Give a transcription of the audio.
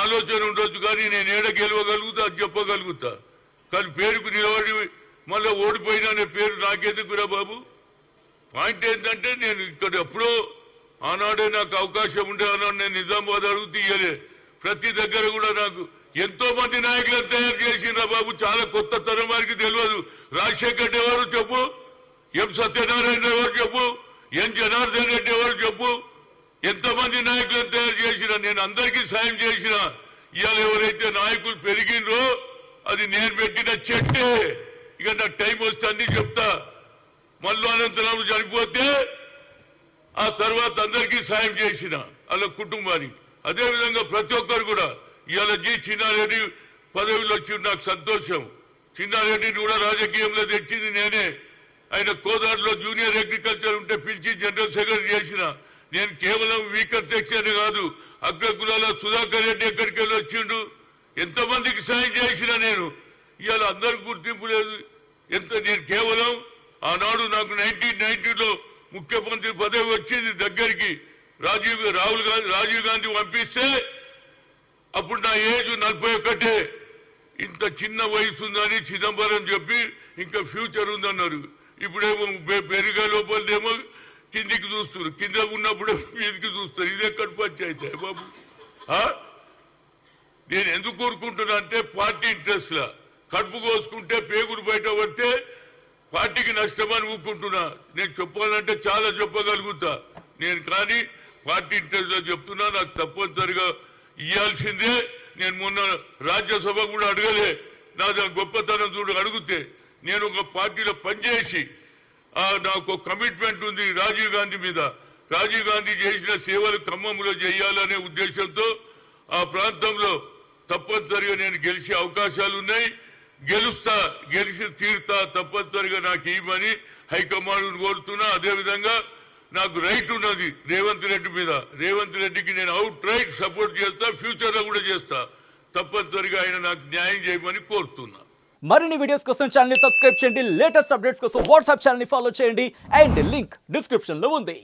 ఆలోచన ఉండొచ్చు కానీ నేను ఏడ గెలవగలుగుతా అది చెప్పగలుగుతా కానీ పేరుకు నిలబడి మళ్ళీ ఓడిపోయినా అనే పేరు నాకెందుకురా బాబు పాయింట్ ఏంటంటే నేను ఇక్కడ ఎప్పుడో ఆనాడే నాకు అవకాశం ఉండే అన్నాడు నేను నిజామాబాద్ అడుగు తీయలే ప్రతి దగ్గర కూడా నాకు ఎంతో మంది నాయకులను తయారు చేసిండ్రా బాబు చాలా కొత్త తరం వారికి తెలియదు రాజశేఖర్ ఎవరు చెప్పు ఎం సత్యనారాయణ ఎవరు చెప్పు ఎన్ జనార్దన్ రెడ్డి ఎవరు చెప్పు ఎంతమంది నాయకులను తయారు చేసినా నేను అందరికీ సాయం చేసిన ఇవాళ ఎవరైతే నాయకులు పెరిగిండ్రో అది నేను పెట్టిన చెట్టే ఇక నాకు టైం వస్తే అన్ని చెప్తా మల్లు అనంతరాము చనిపోతే ఆ తర్వాత అందరికీ సాయం చేసిన వాళ్ళ కుటుంబానికి అదేవిధంగా ప్రతి ఒక్కరు కూడా ఇవాళ చిన్నారెడ్డి పదవిలో వచ్చి నాకు సంతోషం చిన్నారెడ్డిని కూడా రాజకీయంలో తెచ్చింది నేనే ఆయన కోదాడులో జూనియర్ అగ్రికల్చర్ ఉంటే పిలిచి జనరల్ సెక్రటరీ చేసిన నేను కేవలం వీకర్ సెక్షన్ కాదు అగ్రకులాల సుధాకర్ రెడ్డి ఎక్కడికి వెళ్ళి వచ్చిండు ఎంతమందికి సాయం చేసిన నేను ఇవాళ అందరికి గుర్తింపు లేదు నేను కేవలం ఆనాడు నాకు 1990లో ముఖ్యమంత్రి పదవి వచ్చింది దగ్గరికి రాజీవ్ గాంధీ పంపిస్తే అప్పుడు నా ఏజ్ 41 ఇంత చిన్న వయసు ఉందని చిదంబరం చెప్పి ఇంకా ఫ్యూచర్ ఉందన్నారు ఇప్పుడేమో పెరిగే లోపలేమో కిందికి చూస్తారు కింద ఉన్నప్పుడే మీదికి చూస్తారు ఇది ఎక్కడ పంచాయితే బాబు నేను ఎందుకు కోరుకుంటున్నా అంటే పార్టీ ఇంట్రెస్ట్ లా కడుపు కోసుకుంటే పేగురు బయట పడితే పార్టీకి నష్టమని ఊరుకుంటున్నా నేను చెప్పాలంటే చాలా చెప్పగలుగుతా నేను కానీ పార్టీ ఇంట్రెస్ట్ లో చెప్తున్నా నాకు తప్పనిసరిగా ఇవ్వాల్సిందే నేను మొన్న రాజ్యసభ కూడా అడగలే నా గొప్పతనం చూడు అడిగితే నేను ఒక పార్టీలో పనిచేసి నాకు కమిట్మెంట్ ఉంది రాజీవ్ గాంధీ మీద రాజీవ్ గాంధీ చేసిన సేవలు ఖమ్మంలో చేయాలనే ఉద్దేశంతో ఆ ప్రాంతంలో తప్పనిసరిగా నేను గెలిచే అవకాశాలు ఉన్నాయి గెలిచి తీరుతా తప్పనిసరిగా నాకు ఇవ్వమని హైకమాండ్ కోరుతున్నా అదేవిధంగా నాకు రైట్ ఉన్నది రేవంత్ రెడ్డి మీద రేవంత్ రెడ్డికి నేను అవుట్ రైట్ సపోర్ట్ చేస్తా ఫ్యూచర్ లో కూడా చేస్తా తప్పనిసరిగా ఆయన నాకు న్యాయం చేయమని కోరుతున్నా మరిన్ని వీడియోస్ కోసం ఛానల్ ని సబ్స్క్రైబ్ చేయండి లేటెస్ట్ అప్డేట్స్ కోసం వాట్సాప్ ఛానల్ ని ఫాలో చేయండి అండ్ లింక్ డిస్క్రిప్షన్ లో ఉంది